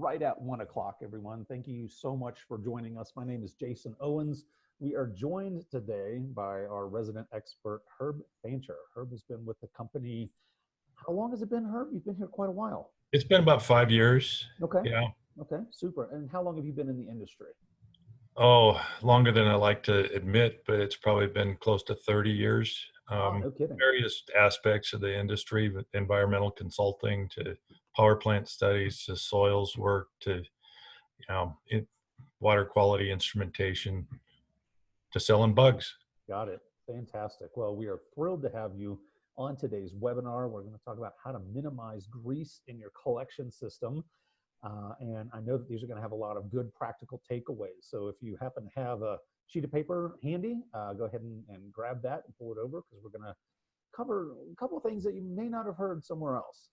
right at 1 o'clock, everyone. Thank you so much for joining us. My name is Jason Owens. We are joined today by our resident expert, Herb Fancher. Herb has been with the company. How long has it been, Herb? You've been here quite a while. It's been about 5 years. Okay. Yeah. Okay, super. And how long have you been in the industry? Oh, longer than I like to admit, but it's probably been close to 30 years. Wow, no kidding. Various aspects of the industry, with environmental consulting to power plant studies to soils work to water quality instrumentation to selling bugs. Got it. Fantastic. Well, we are thrilled to have you on today's webinar. We're going to talk about how to minimize grease in your collection system. And I know that these are going to have a lot of good practical takeaways. So if you happen to have a sheet of paper handy, go ahead and grab that and pull it over, because we're going to cover a couple of things that you may not have heard somewhere else.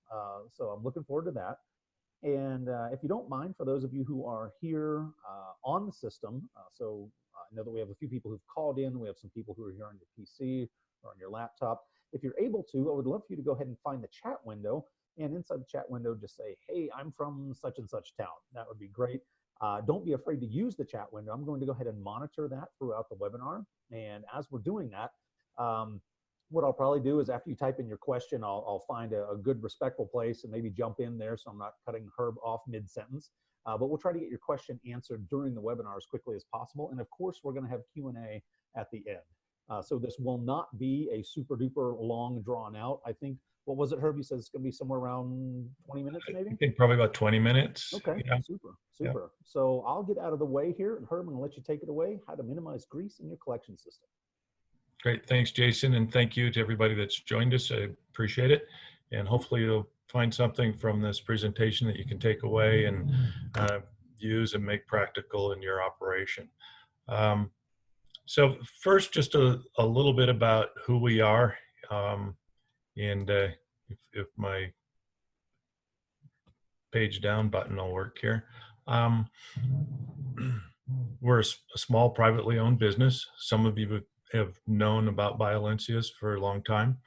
So I'm looking forward to that. And if you don't mind, for those of you who are here on the system, I know that we have a few people who've called in. We have some people who are here on your PC or on your laptop. If you're able to, I would love for you to go ahead and find the chat window. And inside the chat window, just say, hey, I'm from such and such town. That would be great. Don't be afraid to use the chat window. I'm going to go ahead and monitor that throughout the webinar. And as we're doing that, what I'll probably do is after you type in your question, I'll find a good respectful place and maybe jump in there so I'm not cutting Herb off mid-sentence. But we'll try to get your question answered during the webinar as quickly as possible. And of course, we're going to have Q&A at the end. So this will not be a super duper long drawn out. I think, what was it, Herb? You said it's going to be somewhere around 20 minutes maybe? I think probably about 20 minutes. Okay, yeah. Super. Yeah. So I'll get out of the way here. And Herb, I'm going to let you take it away. How to minimize grease in your collection system. Great. Thanks, Jason. And thank you to everybody that's joined us. I appreciate it. And hopefully you'll find something from this presentation that you can take away and use and make practical in your operation. So first, just a little bit about who we are. If my page down button will work here. We're a small privately owned business. Some of you have known about BioLynceus for a long time.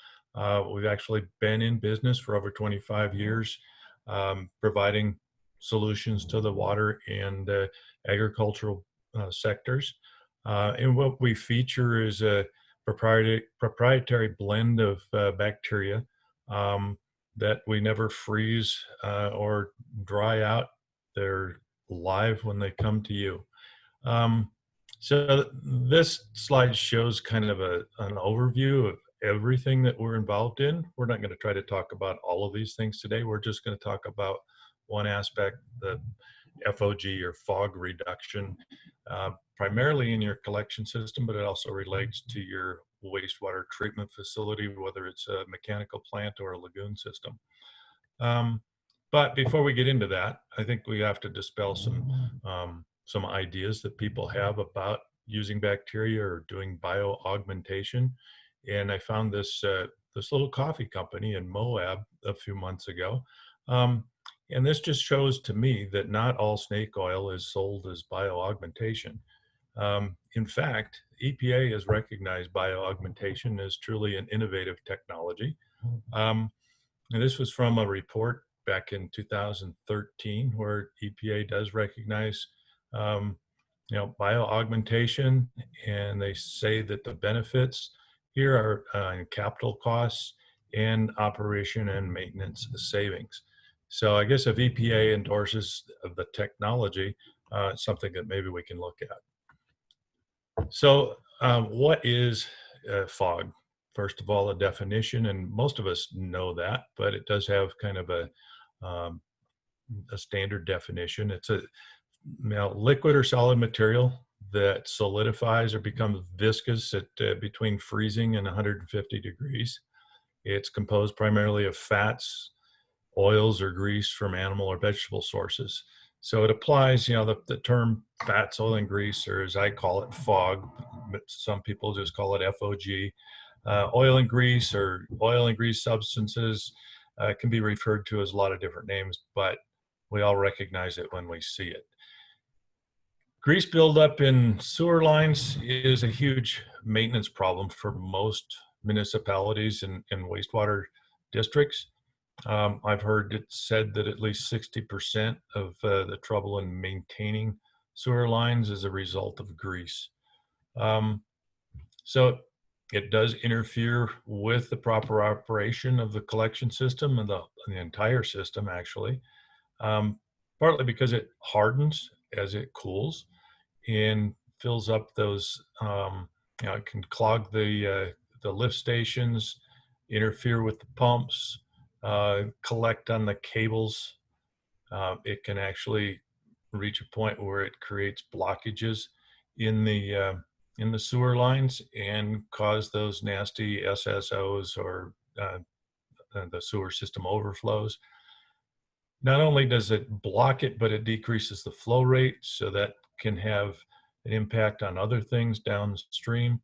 We've actually been in business for over 25 years, providing solutions to the water and agricultural sectors. And what we feature is a proprietary blend of bacteria that we never freeze or dry out. They're live when they come to you. So this slide shows kind of an overview of everything that we're involved in. We're not going to try to talk about all of these things today. We're just going to talk about one aspect, the FOG or fog reduction, primarily in your collection system, but it also relates to your wastewater treatment facility, whether it's a mechanical plant or a lagoon system. But before we get into that, I think we have to dispel some ideas that people have about using bacteria or doing bio-augmentation. And I found this little coffee company in Moab a few months ago. And this just shows to me that not all snake oil is sold as bio-augmentation. In fact, EPA has recognized bio-augmentation as truly an innovative technology. And this was from a report back in 2013 where EPA does recognize bio-augmentation, and they say that the benefits here are in capital costs and operation and maintenance savings. So I guess if EPA endorses the technology, it's something that maybe we can look at. So what is fog? First of all, a definition, and most of us know that, but it does have kind of a standard definition. It's a liquid or solid material that solidifies or becomes viscous at between freezing and 150 degrees. It's composed primarily of fats, oils, or grease from animal or vegetable sources. So it applies, the term fats, oil, and grease, or as I call it, fog. But some people just call it FOG. Oil and grease or oil and grease substances can be referred to as a lot of different names, but we all recognize it when we see it. Grease buildup in sewer lines is a huge maintenance problem for most municipalities and wastewater districts. I've heard it said that at least 60% of the trouble in maintaining sewer lines is a result of grease. Um, so it does interfere with the proper operation of the collection system and the entire system, actually, partly because it hardens as it cools and fills up those, it can clog the lift stations, interfere with the pumps, collect on the cables. It can actually reach a point where it creates blockages in the sewer lines and cause those nasty SSOs or uh, the sewer system overflows. Not only does it block it, but it decreases the flow rate, so that can have an impact on other things downstream.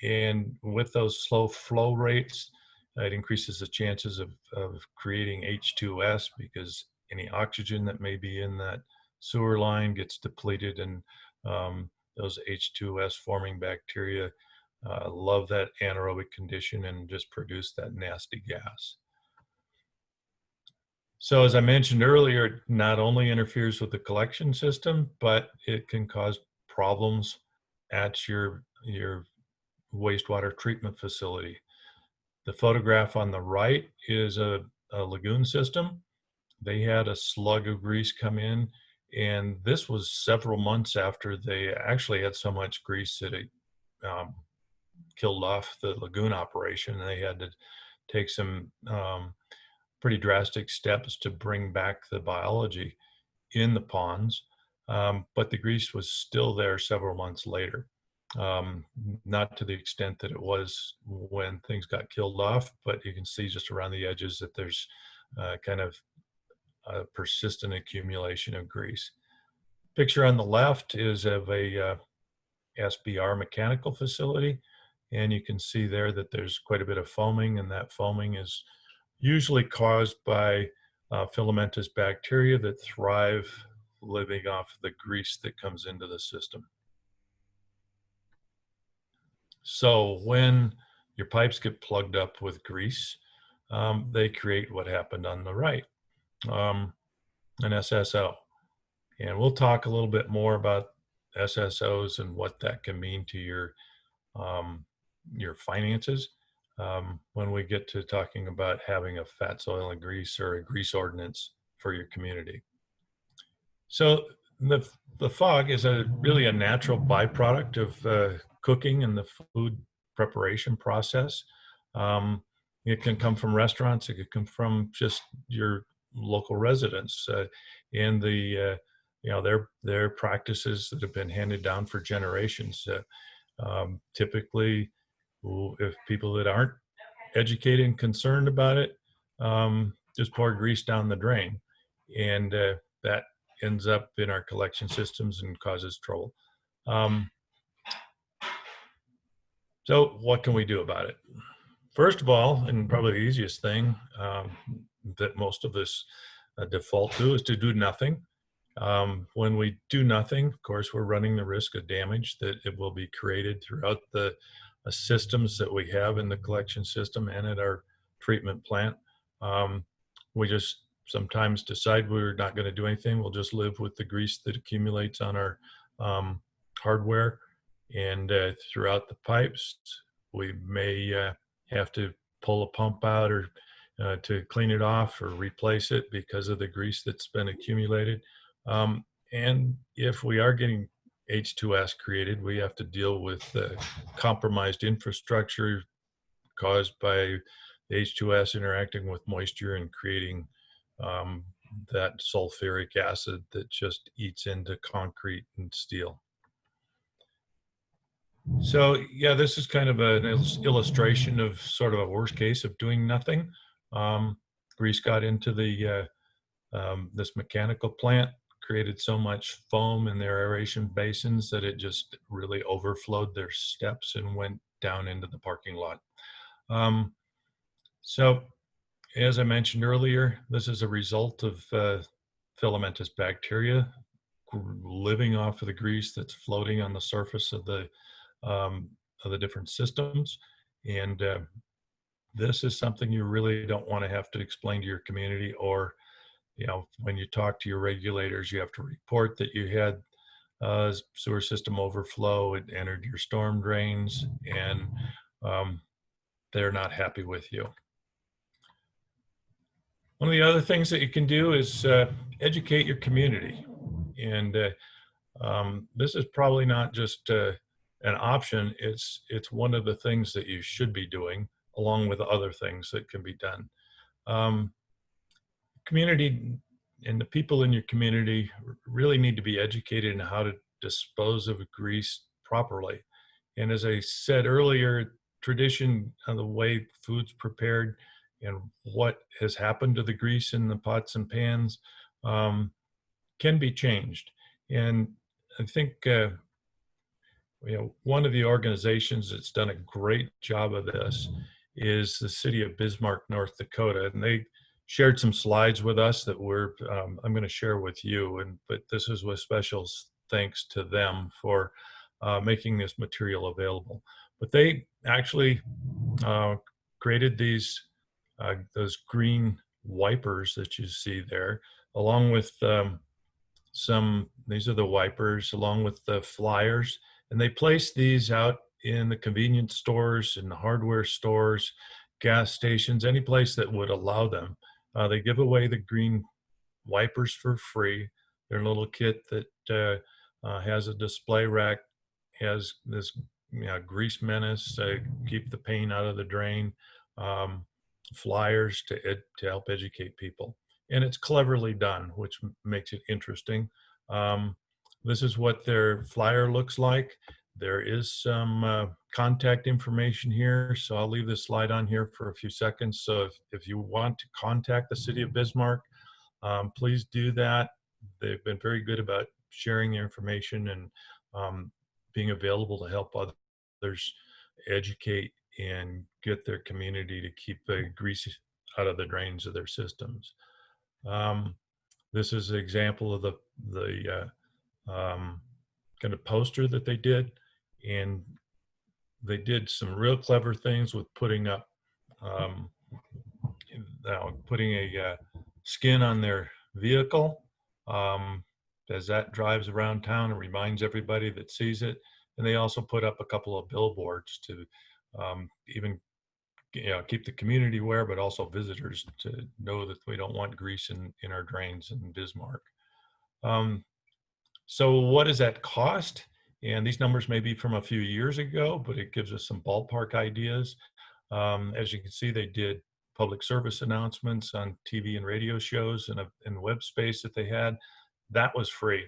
And with those slow flow rates, it increases the chances of creating H2S, because any oxygen that may be in that sewer line gets depleted, and those H2S forming bacteria love that anaerobic condition and just produce that nasty gas. So as I mentioned earlier, it not only interferes with the collection system, but it can cause problems at your wastewater treatment facility. The photograph on the right is a lagoon system. They had a slug of grease come in, and this was several months after they actually had so much grease that it killed off the lagoon operation. And they had to take some pretty drastic steps to bring back the biology in the ponds, but the grease was still there several months later. Not to the extent that it was when things got killed off, but you can see just around the edges that there's kind of a persistent accumulation of grease. Picture on the left is of a SBR mechanical facility, and you can see there that there's quite a bit of foaming, and that foaming is usually caused by filamentous bacteria that thrive living off the grease that comes into the system. So when your pipes get plugged up with grease, they create what happened on the right, an SSO. And we'll talk a little bit more about SSOs and what that can mean to your finances when we get to talking about having a fat, soil, and grease, or a grease ordinance for your community. So the fog is really a natural byproduct of cooking and the food preparation process. It can come from restaurants. It could come from just your local residents and their practices that have been handed down for generations. Typically, if people that aren't educated and concerned about it just pour grease down the drain, and that ends up in our collection systems and causes trouble. So what can we do about it? First of all, and probably the easiest thing that most of us default to, is to do nothing. When we do nothing, of course, we're running the risk of damage that it will be created throughout the systems that we have in the collection system and at our treatment plant. We just sometimes decide we're not going to do anything. We'll just live with the grease that accumulates on our hardware and throughout the pipes. We may have to pull a pump out or to clean it off or replace it because of the grease that's been accumulated. And if we are getting H2S created, we have to deal with the compromised infrastructure caused by the H2S interacting with moisture and creating that sulfuric acid that just eats into concrete and steel. So yeah, this is kind of an illustration of sort of a worst case of doing nothing. Grease got into the this mechanical plant, created so much foam in their aeration basins that it just really overflowed their steps and went down into the parking lot. So as I mentioned earlier, this is a result of filamentous bacteria living off of the grease that's floating on the surface of the different systems. And this is something you really don't want to have to explain to your community, or, when you talk to your regulators, you have to report that you had sewer system overflow, it entered your storm drains, and um, they're not happy with you. One of the other things that you can do is educate your community. And this is probably not just an option, it's one of the things that you should be doing, along with other things that can be done. Um, Community and the people in your community really need to be educated in how to dispose of grease properly. And as I said earlier, tradition of the way food's prepared and what has happened to the grease in the pots and pans um, can be changed. And I think one of the organizations that's done a great job of this is the city of Bismarck, North Dakota, and they shared some slides with us that I'm going to share with you. But this is with special thanks to them for making this material available. But they actually created those green wipers that you see there, along with these are the wipers, along with the flyers, and they place these out in the convenience stores, in the hardware stores, gas stations, any place that would allow them. They give away the green wipers for free. They're a little kit that has a display rack, has this grease menace to keep the paint out of the drain, um, flyers to help educate people. And it's cleverly done, which makes it interesting. Um, this is what their flyer looks like. There is some contact information here, so I'll leave this slide on here for a few seconds. So if you want to contact the city of Bismarck, please do that. They've been very good about sharing their information and being available to help others educate and get their community to keep the grease out of the drains of their systems. This is an example of the kind of poster that they did, and they did some real clever things with putting up putting a skin on their vehicle as that drives around town and reminds everybody that sees it. And they also put up a couple of billboards to even keep the community aware, but also visitors to know that we don't want grease in our drains in Bismarck. So what does that cost? And these numbers may be from a few years ago, but it gives us some ballpark ideas. As you can see, they did public service announcements on TV and radio shows and web space that they had. That was free.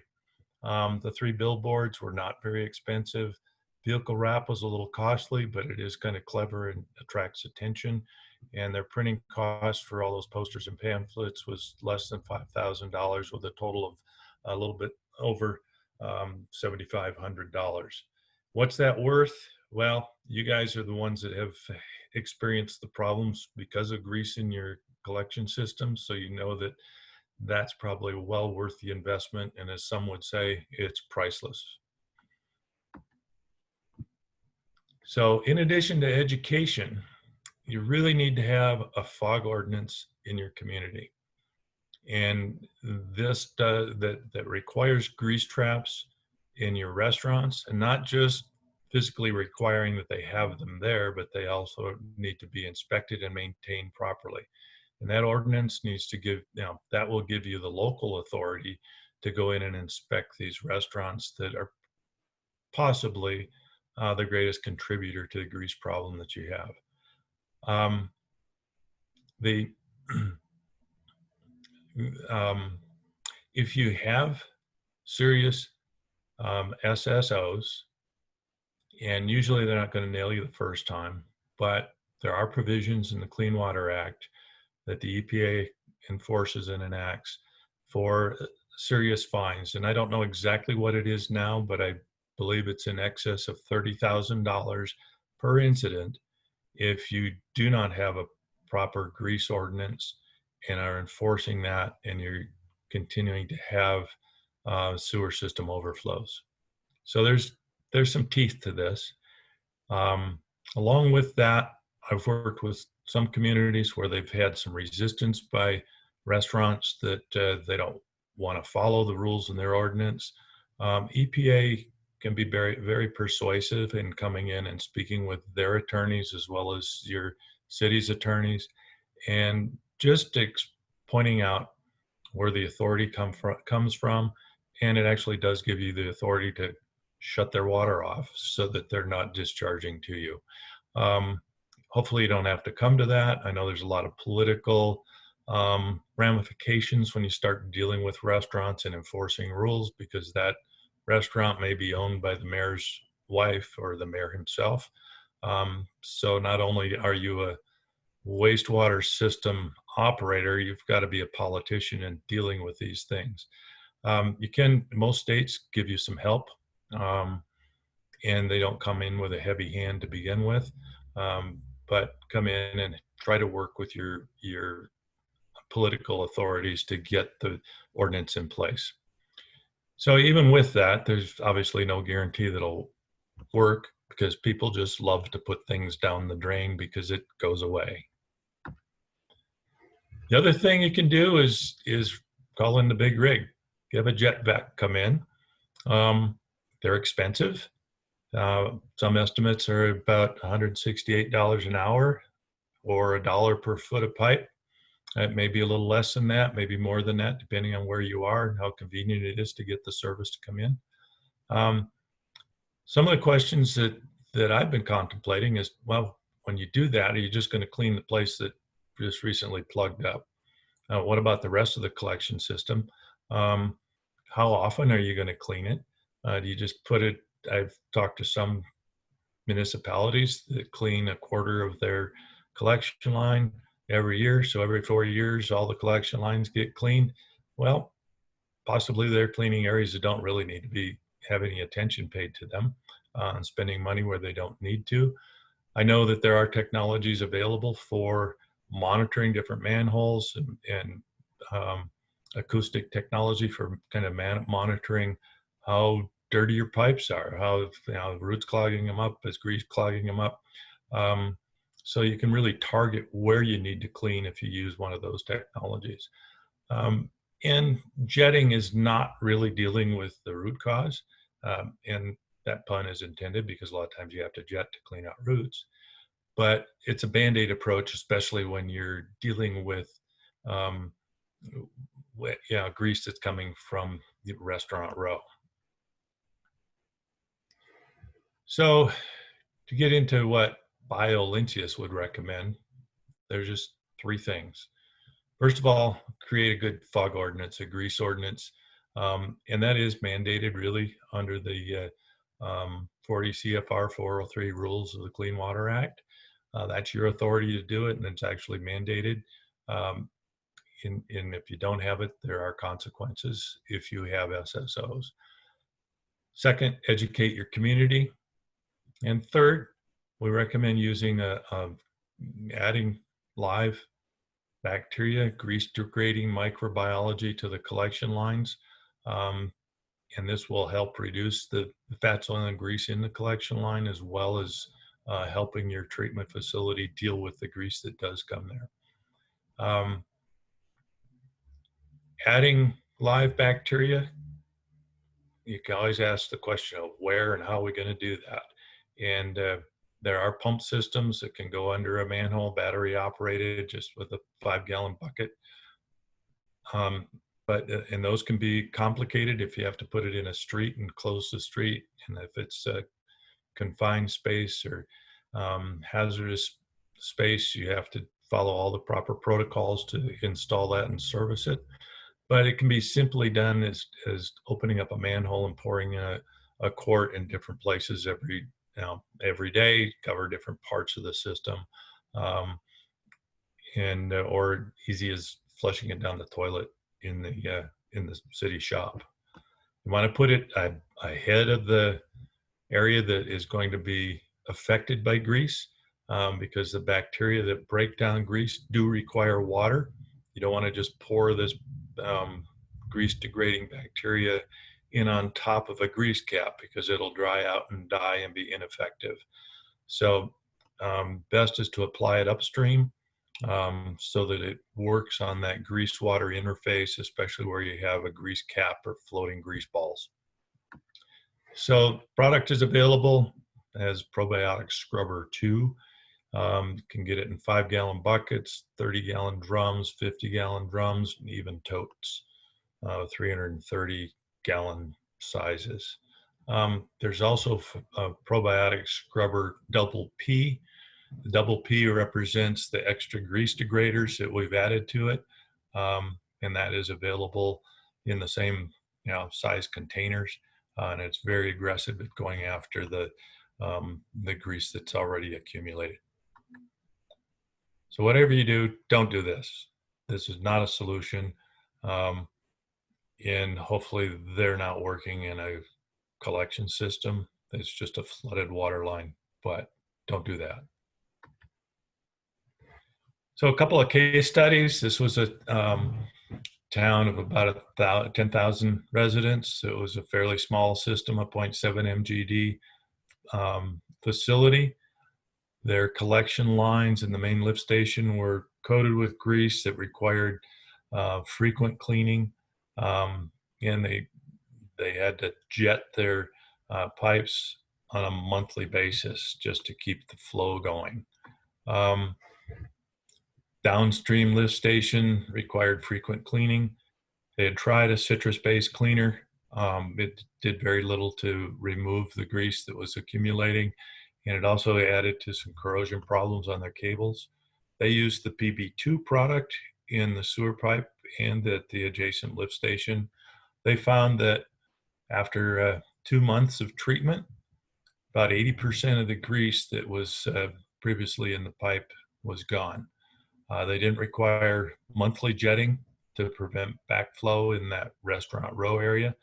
The 3 billboards were not very expensive. Vehicle wrap was a little costly, but it is kind of clever and attracts attention. And their printing cost for all those posters and pamphlets was less than $5,000, with a total of a little bit over $7,500. What's that worth? Well, you guys are the ones that have experienced the problems because of grease in your collection system, so you know that that's probably well worth the investment. And as some would say, it's priceless. So in addition to education, you really need to have a fog ordinance in your community. And this that requires grease traps in your restaurants, and not just physically requiring that they have them there, but they also need to be inspected and maintained properly. And that ordinance needs to give, that will give you the local authority to go in and inspect these restaurants that are possibly the greatest contributor to the grease problem that you have. If you have serious SSOs, and usually they're not going to nail you the first time, but there are provisions in the Clean Water Act that the EPA enforces and enacts for serious fines. And I don't know exactly what it is now, but I believe it's in excess of $30,000 per incident if you do not have a proper grease ordinance and are enforcing that, and you're continuing to have sewer system overflows. So there's some teeth to this. Along with that, I've worked with some communities where they've had some resistance by restaurants that they don't want to follow the rules in their ordinance. EPA can be very, very persuasive in coming in and speaking with their attorneys as well as your city's attorneys, and just pointing out where the authority comes from, and it actually does give you the authority to shut their water off so that they're not discharging to you. Hopefully you don't have to come to that. I know there's a lot of political ramifications when you start dealing with restaurants and enforcing rules, because that restaurant may be owned by the mayor's wife or the mayor himself. So not only are you a wastewater system operator, you've got to be a politician in dealing with these things. Most states give you some help, and they don't come in with a heavy hand to begin with, but come in and try to work with your political authorities to get the ordinance in place. So even with that, there's obviously no guarantee that it'll work, because people just love to put things down the drain because it goes away. The other thing you can do is call in the big rig. You have a jet vac come in. They're expensive. Some estimates are about $168 an hour, or $1 per foot of pipe. It may be a little less than that, maybe more than that, depending on where you are and how convenient it is to get the service to come in. Some of the questions that I've been contemplating is, well, when you do that, are you just going to clean the place that just recently plugged up? What about the rest of the collection system? How often are you going to clean it? Do you just put it? I've talked to some municipalities that clean a quarter of their collection line every year. So every 4 years, all the collection lines get cleaned. Well, possibly they're cleaning areas that don't really need to be have any attention paid to them, and spending money where they don't need to. I know that there are technologies available for monitoring different manholes, and acoustic technology for kind of monitoring how dirty your pipes are, how roots clogging them up, is grease clogging them up. So you can really target where you need to clean if you use one of those technologies. And jetting is not really dealing with the root cause. And that pun is intended, because a lot of times you have to jet to clean out roots. But it's a Band-Aid approach, especially when you're dealing with grease that's coming from the restaurant row. So to get into what BioLynceus would recommend, there's just 3 things. First of all, create a good fog ordinance, a grease ordinance, and that is mandated really under the 40 CFR 403 rules of the Clean Water Act. That's your authority to do it, and it's actually mandated. And if you don't have it, there are consequences if you have SSOs. Second, educate your community. And third, we recommend using adding live bacteria, grease degrading microbiology to the collection lines. And this will help reduce the fats, oil, and grease in the collection line, as well as helping your treatment facility deal with the grease that does come there. Adding live bacteria, you can always ask the question of where and how are we going to do that? And there are pump systems that can go under a manhole, battery operated, just with a 5-gallon bucket. And those can be complicated if you have to put it in a street and close the street. And if it's a confined space or hazardous space, you have to follow all the proper protocols to install that and service it. But it can be simply done as opening up a manhole and pouring a quart in different places every day, cover different parts of the system, or easy as flushing it down the toilet in the city shop. You want to put it ahead of the area that is going to be affected by grease, because the bacteria that break down grease do require water. You don't want to just pour this grease degrading bacteria in on top of a grease cap, because it'll dry out and die and be ineffective. So best is to apply it upstream so that it works on that grease water interface, especially where you have a grease cap or floating grease balls. So product is available as probiotic scrubber 2. Can get it in 5-gallon buckets, 30-gallon drums, 50-gallon drums, and even totes, 330-gallon sizes. There's also a probiotic scrubber double P. The double P represents the extra grease degraders that we've added to it, and that is available in the same size containers, and it's very aggressive at going after the grease that's already accumulated. So whatever you do, don't do this. This is not a solution, and hopefully they're not working in a collection system. It's just a flooded water line, but don't do that. So a couple of case studies. This was a town of about 10,000 residents. It was a fairly small system, a 0.7 MGD facility. Their collection lines in the main lift station were coated with grease that required frequent cleaning, and they had to jet their pipes on a monthly basis just to keep the flow going. Downstream lift station required frequent cleaning. They had tried a citrus-based cleaner. It did very little to remove the grease that was accumulating, and it also added to some corrosion problems on their cables. They used the PB2 product in the sewer pipe and at the adjacent lift station. They found that after 2 months of treatment, about 80% of the grease that was previously in the pipe was gone. They didn't require monthly jetting to prevent backflow in that restaurant row area.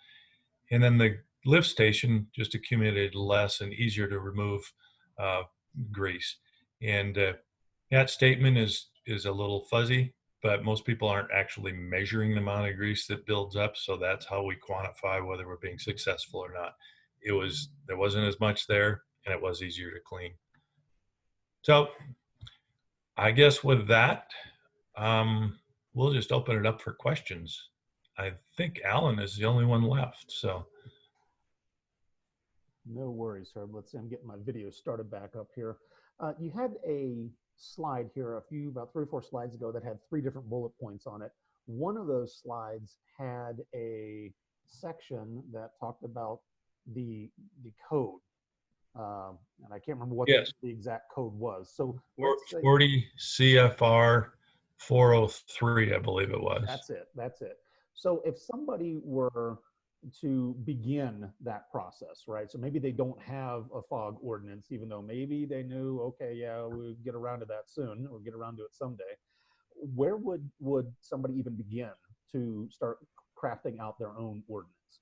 And then the lift station just accumulated less and easier to remove grease. And that statement is a little fuzzy, but most people aren't actually measuring the amount of grease that builds up. So that's how we quantify whether we're being successful or not. There wasn't as much there, and it was easier to clean. So I guess with that, we'll just open it up for questions. I think Alan is the only one left, so. No worries, sir. Let's see, I'm getting my video started back up here. You had a slide here about 3 or 4 slides ago that had 3 different bullet points on it. One of those slides had a section that talked about the code. And I can't remember what Yes. the exact code was. So let's say 40 CFR 403, I believe it was. That's it. That's it. So if somebody were to begin that process, right? So maybe they don't have a fog ordinance, even though maybe they knew, okay, yeah, we'll get around to that soon, or get around to it someday. Where would somebody even begin to start crafting out their own ordinance?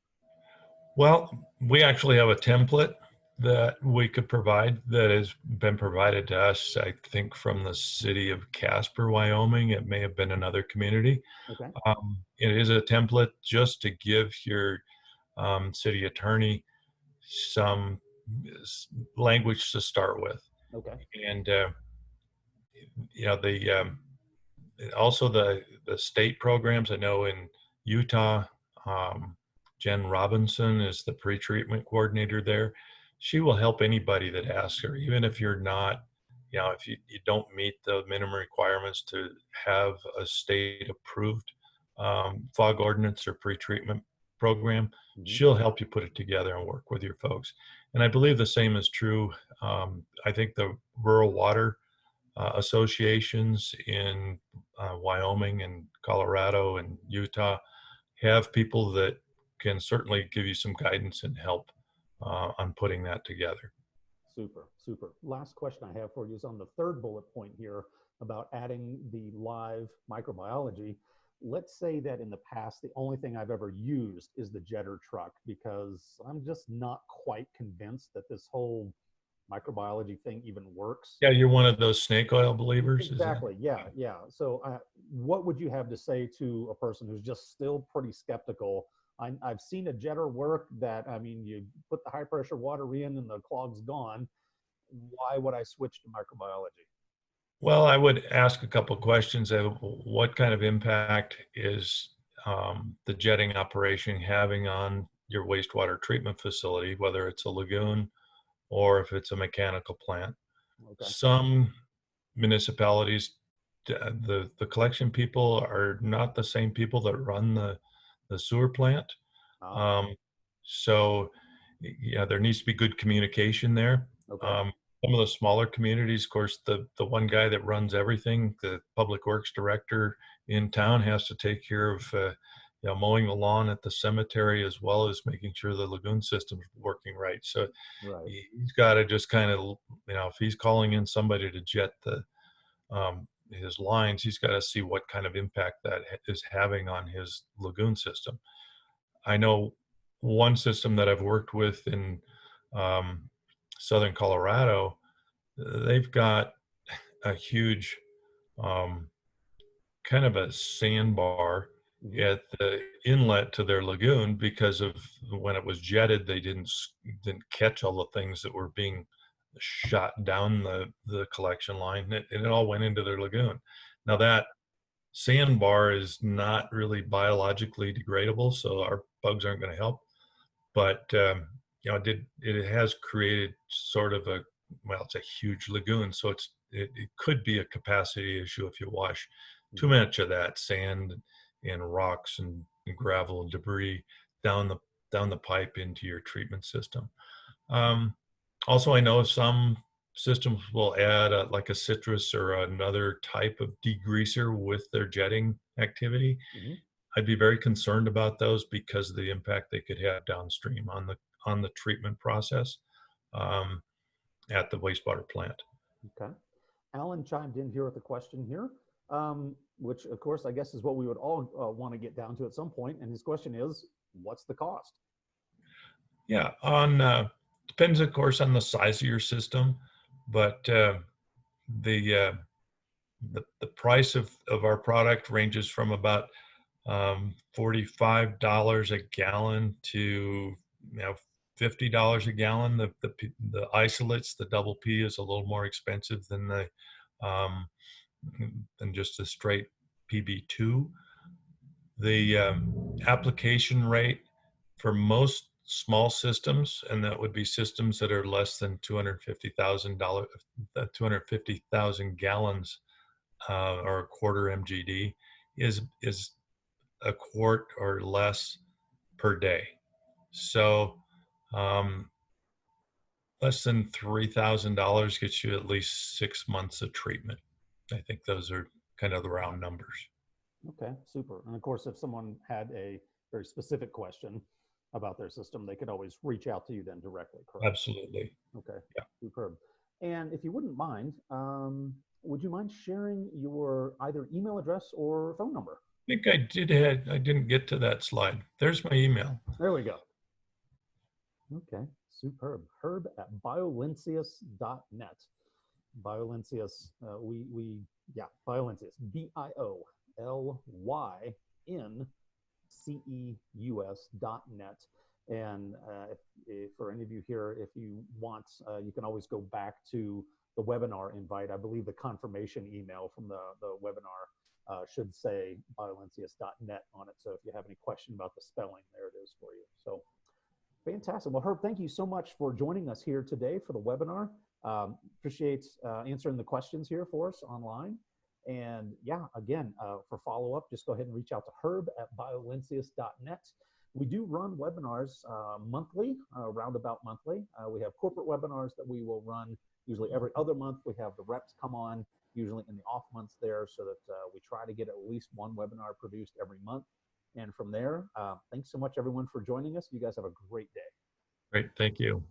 Well, we actually have a template that we could provide that has been provided to us, I think, from the city of Casper, Wyoming. It may have been another community. Okay. It is a template just to give your city attorney some language to start with. Okay. And also the state programs. I know in Utah, Jen Robinson is the pre-treatment coordinator there. She will help anybody that asks her, even if you're not, if you don't meet the minimum requirements to have a state approved fog ordinance or pre-treatment program. She'll help you put it together and work with your folks. And I believe the same is true. I think the rural water associations in Wyoming and Colorado and Utah have people that can certainly give you some guidance and help on putting that together. Super, super. Last question I have for you is on the 3rd bullet point here about adding the live microbiology. Let's say that in the past, the only thing I've ever used is the jetter truck, because I'm just not quite convinced that this whole microbiology thing even works. Yeah, you're one of those snake oil believers. Exactly. Yeah, yeah. So what would you have to say to a person who's just still pretty skeptical? I've seen a jetter work that, I mean, you put the high pressure water in and the clog's gone. Why would I switch to microbiology? Well, I would ask a couple questions of what kind of impact is the jetting operation having on your wastewater treatment facility, whether it's a lagoon or if it's a mechanical plant. Okay. Some municipalities, the collection people are not the same people that run the sewer plant. Ah, Um, so, yeah, there needs to be good communication there. okay. Um, some of the smaller communities, of course, the one guy that runs everything, the public works director in town, has to take care of mowing the lawn at the cemetery as well as making sure the lagoon system's working right. So Right. he's got to just kind of, if he's calling in somebody to jet his lines, he's got to see what kind of impact that is having on his lagoon system. I know one system that I've worked with in um, southern Colorado. They've got a huge um, kind of a sandbar Hmm. at the inlet to their lagoon because of when it was jetted, they didn't catch all the things that were being shot down the collection line, and it all went into their lagoon. Now Yeah. that sandbar is not really biologically degradable, so our bugs aren't going to help. But it has created sort of it's a huge lagoon, so it could be a capacity issue if you wash too Hmm. much of that sand and rocks and gravel and debris down the pipe into your treatment system. Um, Also, I know some systems will add like a citrus or another type of degreaser with their jetting activity. Hmm. I'd be very concerned about those because of the impact they could have downstream on the treatment process um, at the wastewater plant. Okay. Alan chimed in here with a question here, which of course I guess is what we would all want to get down to at some point. And his question is, what's the cost? Yeah, on depends of course on the size of your system, but the, uh, the price of our product ranges from about $45 a gallon to $50 a gallon. The isolates, the double P, is a little more expensive um, than just a straight PB2. The application rate for most small systems, and that would be systems that are less than $250,000, 250,000 gallons or a quarter MGD, is a quart or less per day. So um, less than $3,000 gets you at least 6 months of treatment. I think those are kind of the round numbers. Okay, super. And of course, if someone had a very specific question about their system, they could always reach out to you then directly, correct? Absolutely. Okay, Yeah. superb. And if you wouldn't mind, would you mind sharing your either email address or phone number? I think I didn't get to that slide. There's my email. There we go. Okay, superb. Herb at BioLynceus.net. BioLynceus, yeah, BioLynceus, BioLynceus.net. And if for any of you here, if you want, you can always go back to the webinar invite. I believe the confirmation email from the webinar should say BioLynceus.net on it. So if you have any question about the spelling, there it is for you. So fantastic. Well, Herb, thank you so much for joining us here today for the webinar. Appreciate answering the questions here for us online. And yeah, again, for follow-up, just go ahead and reach out to Herb at BioLynceus.net. We do run webinars monthly, roundabout monthly. We have corporate webinars that we will run usually every other month. We have the reps come on usually in the off months there, so that we try to get at least one webinar produced every month. And from there, thanks so much, everyone, for joining us. You guys have a great day. Great. Thank you.